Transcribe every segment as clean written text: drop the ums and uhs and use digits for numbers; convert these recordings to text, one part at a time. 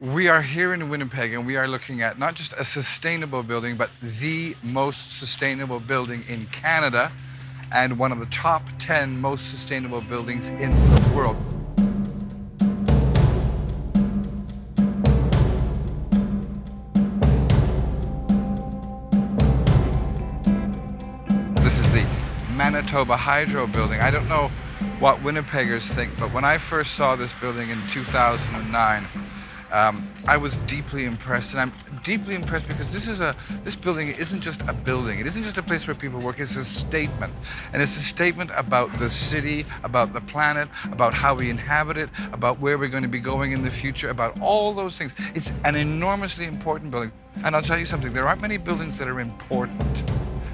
We are here in Winnipeg and we are looking at not just a sustainable building, but the most sustainable building in Canada and one of the top 10 most sustainable buildings in the world. This is the Manitoba Hydro building. I don't know what Winnipeggers think, but when I first saw this building in 2009, I was deeply impressed, and I'm deeply impressed because this building isn't just a building. It isn't just a place where people work. It's a statement, and it's a statement about the city, about the planet, about how we inhabit it, about where we're going to be going in the future, about all those things. It's an enormously important building, and I'll tell you something. There aren't many buildings that are important.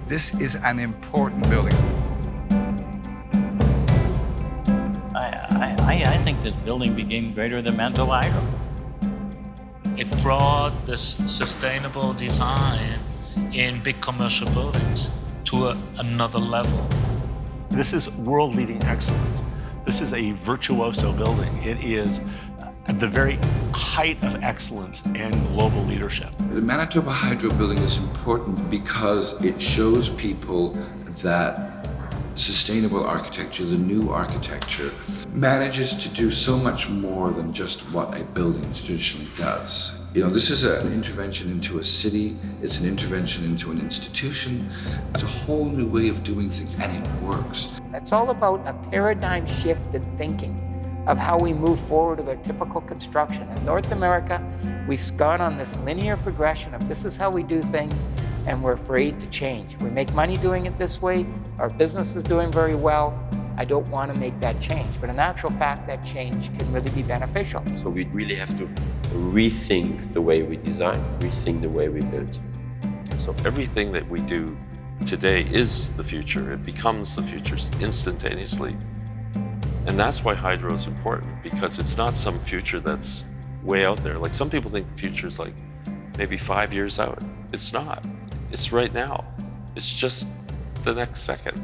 This is an important building. I think this building became greater than Manitoba Hydro. It brought this sustainable design in big commercial buildings to another level. This is world-leading excellence. This is a virtuoso building. It is at the very height of excellence and global leadership. The Manitoba Hydro building is important because it shows people that sustainable architecture, the new architecture, manages to do so much more than just what a building traditionally does. You know, this is an intervention into a city, it's an intervention into an institution, it's a whole new way of doing things, and it works. It's all about a paradigm shift in thinking of how we move forward with our typical construction. In North America, we've gone on this linear progression of this is how we do things, and we're afraid to change. We make money doing it this way, our business is doing very well. I don't want to make that change, but in actual fact, that change can really be beneficial. So we really have to rethink the way we design, rethink the way we build. So everything that we do today is the future. It becomes the future instantaneously. And that's why hydro is important, because it's not some future that's way out there. Like some people think the future is like maybe 5 years out. It's not. It's right now. It's just the next second.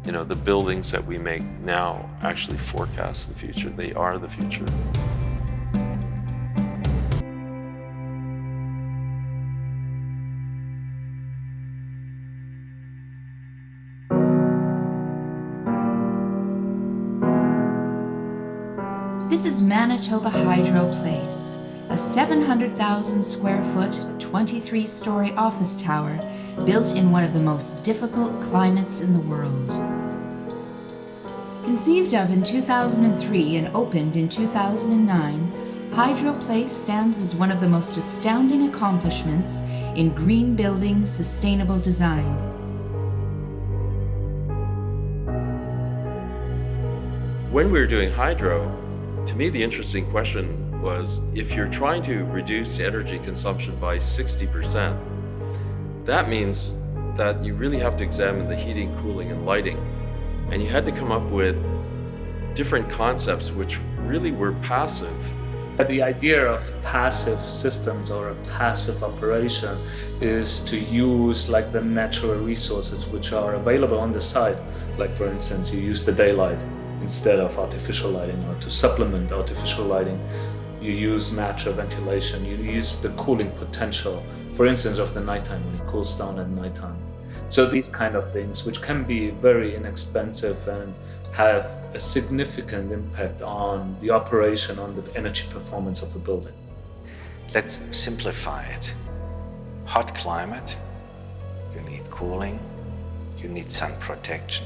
You know, the buildings that we make now actually forecast the future. They are the future. This is Manitoba Hydro Place, a 700,000 square foot, 23-story office tower built in one of the most difficult climates in the world. Conceived of in 2003 and opened in 2009, Hydro Place stands as one of the most astounding accomplishments in green building sustainable design. When we were doing hydro, to me, the interesting question was, if you're trying to reduce energy consumption by 60%, that means that you really have to examine the heating, cooling, and lighting. And you had to come up with different concepts which really were passive. The idea of passive systems or a passive operation is to use like the natural resources which are available on the site. Like for instance, you use the daylight instead of artificial lighting, or to supplement artificial lighting, you use natural ventilation, you use the cooling potential, for instance, of the nighttime when it cools down at nighttime. So these kind of things, which can be very inexpensive and have a significant impact on the operation, on the energy performance of a building. Let's simplify it. Hot climate, you need cooling, you need sun protection,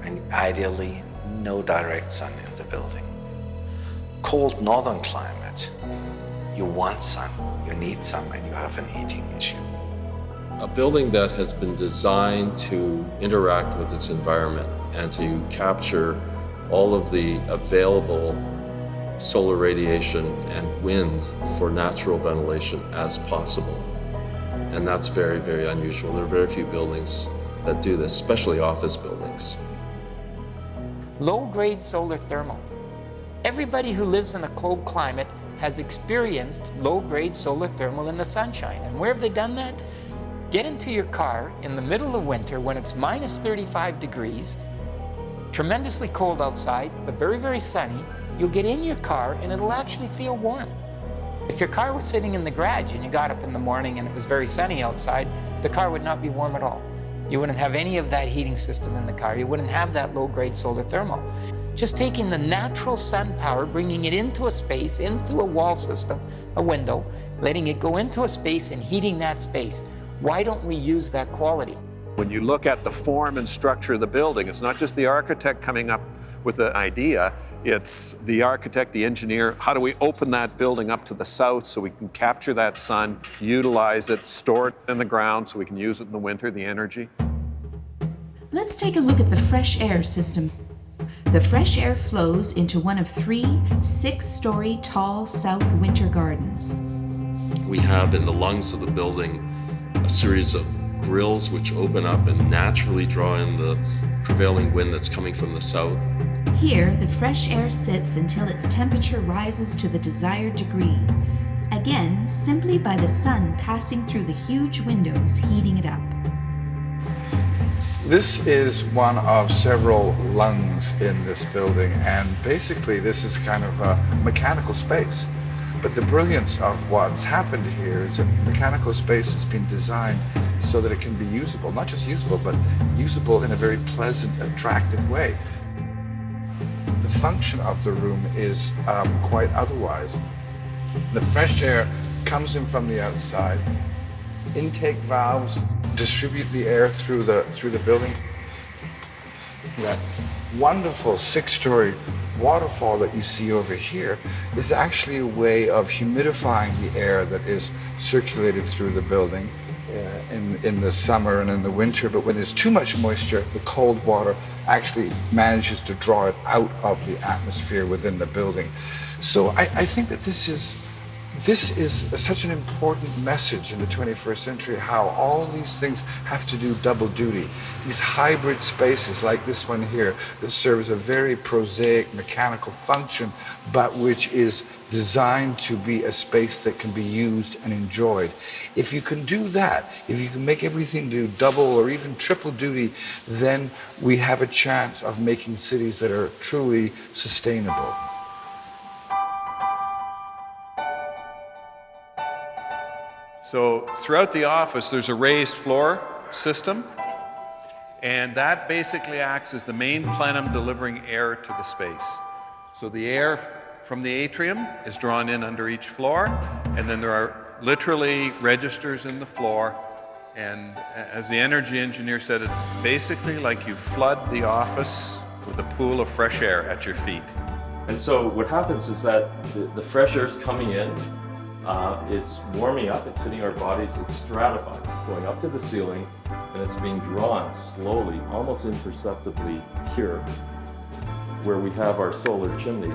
and ideally no direct sun in the building. Cold northern climate, you want sun, you need sun, and you have an heating issue. A building that has been designed to interact with its environment and to capture all of the available solar radiation and wind for natural ventilation as possible. And that's very, very unusual. There are very few buildings that do this, especially office buildings. Low-grade solar thermal. Everybody who lives in a cold climate has experienced low-grade solar thermal in the sunshine. And where have they done that? Get into your car in the middle of winter when it's minus 35 degrees, tremendously cold outside, but very, very sunny. You'll get in your car and it'll actually feel warm. If your car was sitting in the garage and you got up in the morning and it was very sunny outside, the car would not be warm at all. You wouldn't have any of that heating system in the car. You wouldn't have that low-grade solar thermal. Just taking the natural sun power, bringing it into a space, into a wall system, a window, letting it go into a space and heating that space. Why don't we use that quality? When you look at the form and structure of the building, it's not just the architect coming up with the idea, it's the architect, the engineer. How do we open that building up to the south so we can capture that sun, utilize it, store it in the ground so we can use it in the winter, the energy? Let's take a look at the fresh air system. The fresh air flows into one of 3 6-story tall south winter gardens. We have in the lungs of the building a series of grills which open up and naturally draw in the prevailing wind that's coming from the south. Here, the fresh air sits until its temperature rises to the desired degree. Again, simply by the sun passing through the huge windows, heating it up. This is one of several lungs in this building, and basically this is kind of a mechanical space. But the brilliance of what's happened here is that mechanical space has been designed so that it can be usable, not just usable, but usable in a very pleasant, attractive way. The function of the room is quite otherwise. The fresh air comes in from the outside. Intake valves distribute the air through the building. That wonderful 6-story waterfall that you see over here is actually a way of humidifying the air that is circulated through the building in the summer and in the winter. But when there's too much moisture, the cold water actually manages to draw it out of the atmosphere within the building. So I think that this is such an important message in the 21st century, how all these things have to do double duty. These hybrid spaces like this one here that serves a very prosaic mechanical function, but which is designed to be a space that can be used and enjoyed. If you can do that, if you can make everything do double or even triple duty, then we have a chance of making cities that are truly sustainable. So throughout the office, there's a raised floor system, and that basically acts as the main plenum delivering air to the space. So the air from the atrium is drawn in under each floor, and then there are literally registers in the floor. And as the energy engineer said, it's basically like you flood the office with a pool of fresh air at your feet. And so what happens is that the fresh air is coming in, it's warming up, it's hitting our bodies, it's stratified, going up to the ceiling, and it's being drawn slowly, almost imperceptibly here, where we have our solar chimney.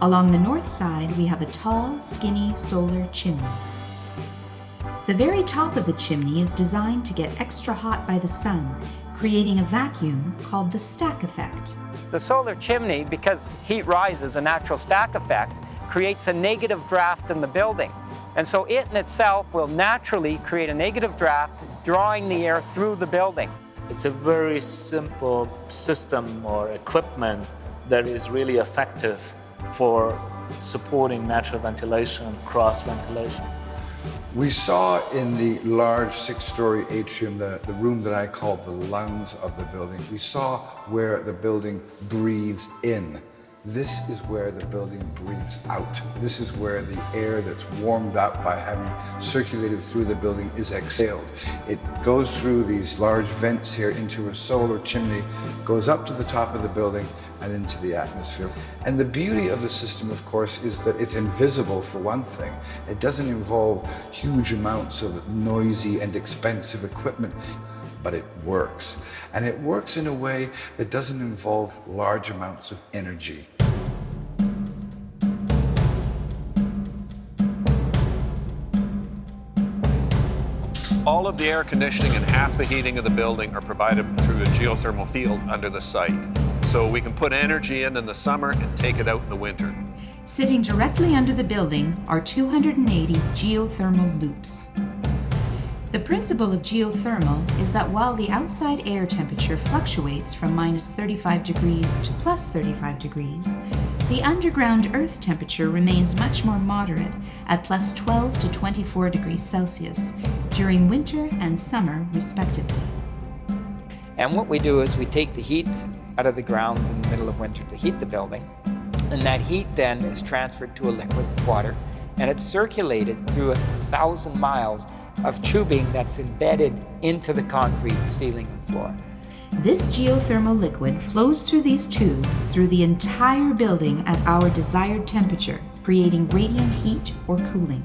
Along the north side, we have a tall, skinny solar chimney. The very top of the chimney is designed to get extra hot by the sun, creating a vacuum called the stack effect. The solar chimney, because heat rises, a natural stack effect, creates a negative draft in the building. And so it in itself will naturally create a negative draft, drawing the air through the building. It's a very simple system or equipment that is really effective for supporting natural ventilation, cross ventilation. We saw in the large 6-story atrium, the room that I call the lungs of the building, we saw where the building breathes in. This is where the building breathes out. This is where the air that's warmed up by having circulated through the building is exhaled. It goes through these large vents here into a solar chimney, goes up to the top of the building and into the atmosphere. And the beauty of the system, of course, is that it's invisible for one thing. It doesn't involve huge amounts of noisy and expensive equipment, but it works. And it works in a way that doesn't involve large amounts of energy. All of the air conditioning and half the heating of the building are provided through a geothermal field under the site. So we can put energy in the summer and take it out in the winter. Sitting directly under the building are 280 geothermal loops. The principle of geothermal is that while the outside air temperature fluctuates from -35 degrees to +35 degrees, The underground earth temperature remains much more moderate at plus 12 to 24 degrees Celsius during winter and summer, respectively. And what we do is we take the heat out of the ground in the middle of winter to heat the building, and that heat then is transferred to a liquid water, and it's circulated through 1,000 miles of tubing that's embedded into the concrete ceiling and floor. This geothermal liquid flows through these tubes through the entire building at our desired temperature, creating radiant heat or cooling.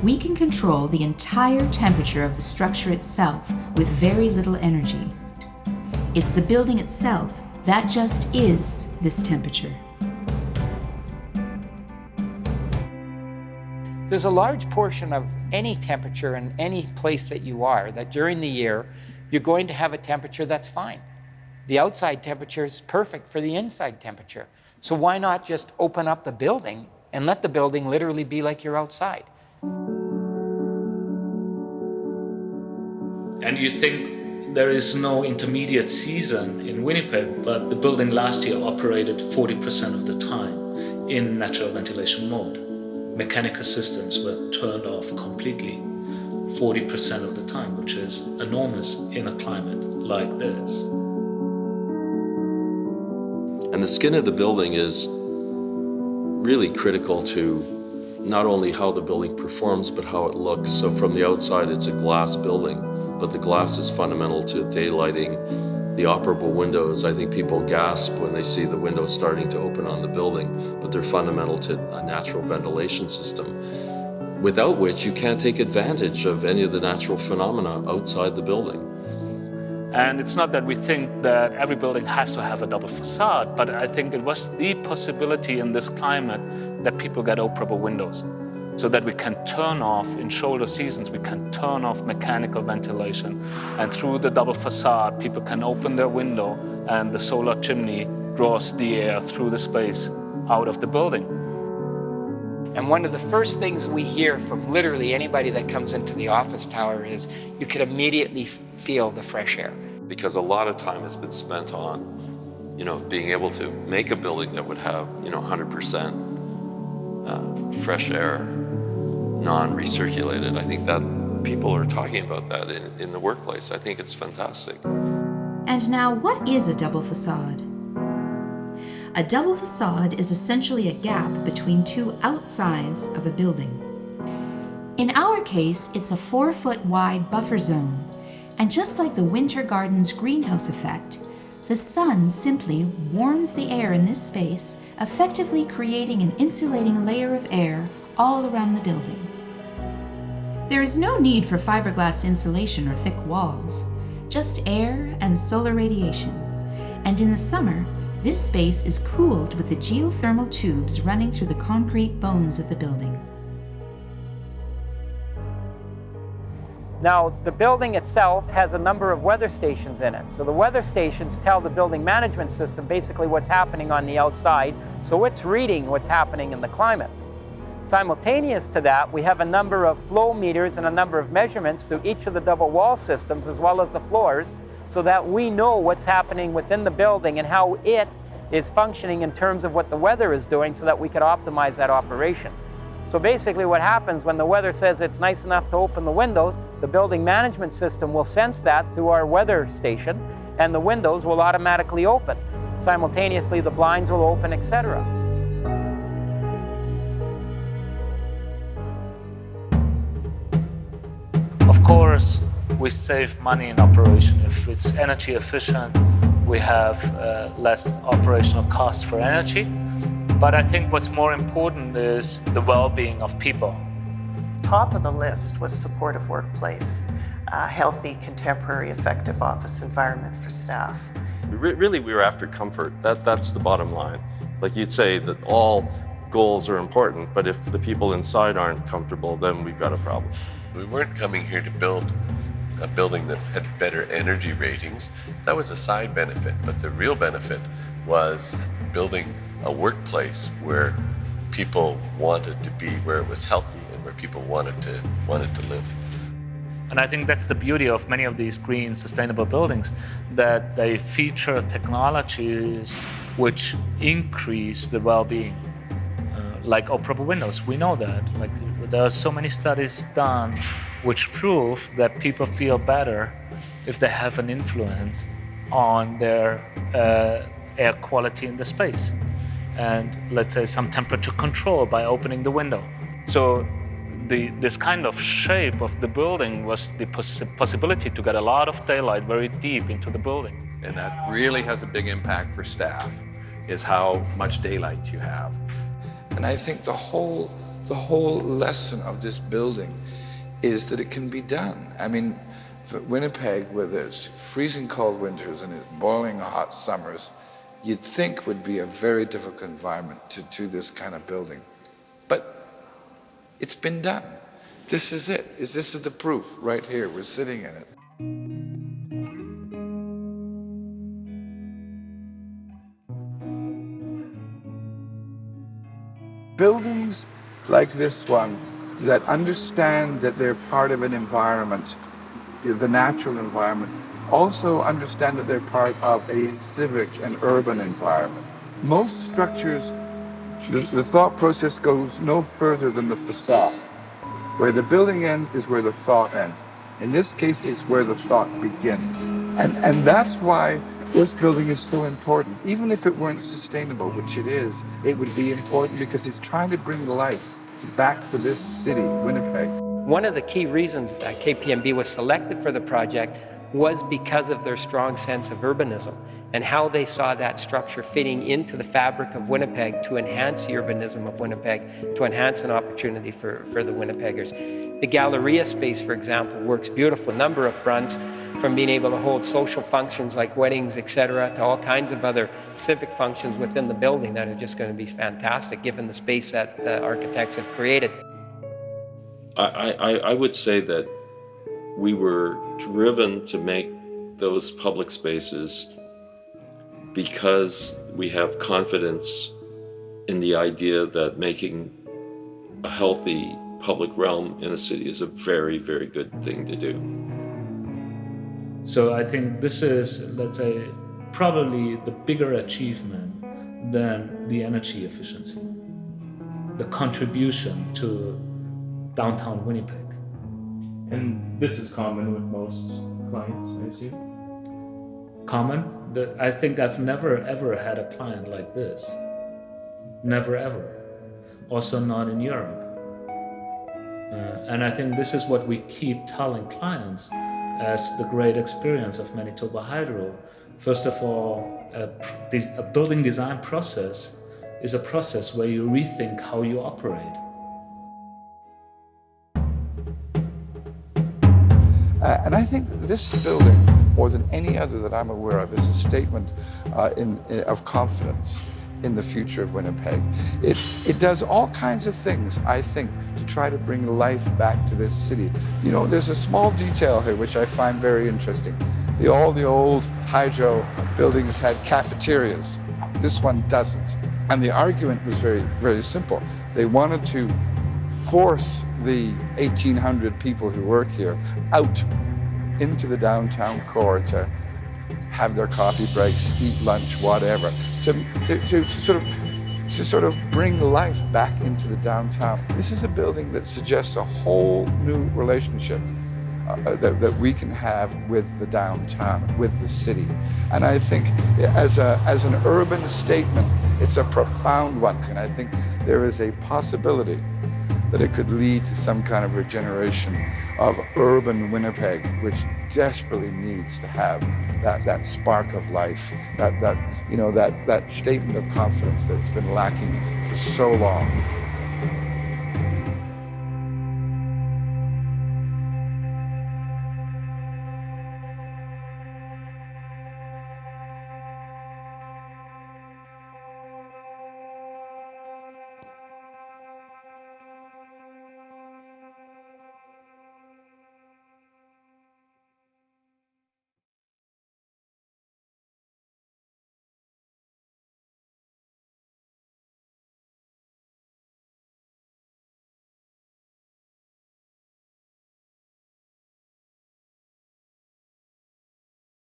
We can control the entire temperature of the structure itself with very little energy. It's the building itself that just is this temperature. There's a large portion of any temperature in any place that you are that during the year you're going to have a temperature that's fine. The outside temperature is perfect for the inside temperature. So why not just open up the building and let the building literally be like you're outside? And you think there is no intermediate season in Winnipeg, but the building last year operated 40% of the time in natural ventilation mode. Mechanical systems were turned off completely 40% of the time, which is enormous in a climate like this. And the skin of the building is really critical to not only how the building performs, but how it looks. So from the outside, it's a glass building, but the glass is fundamental to daylighting, the operable windows. I think people gasp when they see the windows starting to open on the building, but they're fundamental to a natural ventilation system, without which you can't take advantage of any of the natural phenomena outside the building. And it's not that we think that every building has to have a double facade, but I think it was the possibility in this climate that people get operable windows, so that we can turn off, in shoulder seasons, we can turn off mechanical ventilation. And through the double facade, people can open their window and the solar chimney draws the air through the space out of the building. And one of the first things we hear from literally anybody that comes into the office tower is you could immediately feel the fresh air. Because a lot of time has been spent on, being able to make a building that would have, 100% fresh air, non-recirculated. I think that people are talking about that in the workplace. I think it's fantastic. And now, what is a double facade? A double facade is essentially a gap between two outsides of a building. In our case, it's a 4-foot wide buffer zone, and just like the Winter Garden's greenhouse effect, the sun simply warms the air in this space, effectively creating an insulating layer of air all around the building. There is no need for fiberglass insulation or thick walls, just air and solar radiation. And in the summer, this space is cooled with the geothermal tubes running through the concrete bones of the building. Now, the building itself has a number of weather stations in it. So the weather stations tell the building management system basically what's happening on the outside, so it's reading what's happening in the climate. Simultaneous to that, we have a number of flow meters and a number of measurements through each of the double wall systems as well as the floors, so that we know what's happening within the building and how it is functioning in terms of what the weather is doing so that we could optimize that operation. So basically what happens when the weather says it's nice enough to open the windows, the building management system will sense that through our weather station, and the windows will automatically open. Simultaneously, the blinds will open, etc. Of course, we save money in operation. If it's energy efficient, we have less operational costs for energy. But I think what's more important is the well-being of people. Top of the list was supportive workplace, a healthy, contemporary, effective office environment for staff. Really, we were after comfort. That's the bottom line. Like you'd say that all goals are important, but if the people inside aren't comfortable, then we've got a problem. We weren't coming here to build a building that had better energy ratings. That was a side benefit, but the real benefit was building a workplace where people wanted to be, where it was healthy and where people wanted to live. And I think that's the beauty of many of these green, sustainable buildings, that they feature technologies which increase the well-being. Like operable windows, we know that. Like there are so many studies done which prove that people feel better if they have an influence on their air quality in the space. And let's say some temperature control by opening the window. So this kind of shape of the building was the possibility to get a lot of daylight very deep into the building. And that really has a big impact for staff, is how much daylight you have. And I think the whole lesson of this building is that it can be done. I mean, for Winnipeg, with its freezing cold winters and its boiling hot summers, you'd think would be a very difficult environment to do this kind of building. But it's been done. This is it. This is the proof right here. We're sitting in it. Buildings like this one that understand that they're part of an environment, the natural environment, also understand that they're part of a civic and urban environment. Most structures, the thought process goes no further than the facade. Where the building ends is where the thought ends. In this case, it's where the thought begins. And that's why this building is so important. Even if it weren't sustainable, which it is, it would be important because it's trying to bring life back to this city, Winnipeg. One of the key reasons that KPMB was selected for the project was because of their strong sense of urbanism and how they saw that structure fitting into the fabric of Winnipeg to enhance the urbanism of Winnipeg, to enhance an opportunity for the Winnipeggers. The Galleria space, for example, works beautiful. Number of fronts, from being able to hold social functions like weddings, etc., to all kinds of other civic functions within the building that are just going to be fantastic given the space that the architects have created. I would say that we were driven to make those public spaces because we have confidence in the idea that making a healthy public realm in a city is a very, very good thing to do. So I think this is, let's say, probably the bigger achievement than the energy efficiency, the contribution to downtown Winnipeg. And this is common with most clients, I assume? Common? I think I've never ever had a client like this. Never ever. Also not in Europe. And I think this is what we keep telling clients as the great experience of Manitoba Hydro. First of all, a building design process is a process where you rethink how you operate. And I think this building, more than any other that I'm aware of, is a statement of confidence in the future of Winnipeg. It does all kinds of things, I think, to try to bring life back to this city. You know, there's a small detail here which I find very interesting. All the old hydro buildings had cafeterias. This one doesn't. And the argument was very, very simple. They wanted to force the 1,800 people who work here out into the downtown core to have their coffee breaks, eat lunch, whatever, to sort of bring life back into the downtown. This is a building that suggests a whole new relationship that we can have with the downtown, with the city. And I think as an urban statement, it's a profound one. And I think there is a possibility that it could lead to some kind of regeneration of urban Winnipeg, which desperately needs to have that spark of life, that statement of confidence that's been lacking for so long.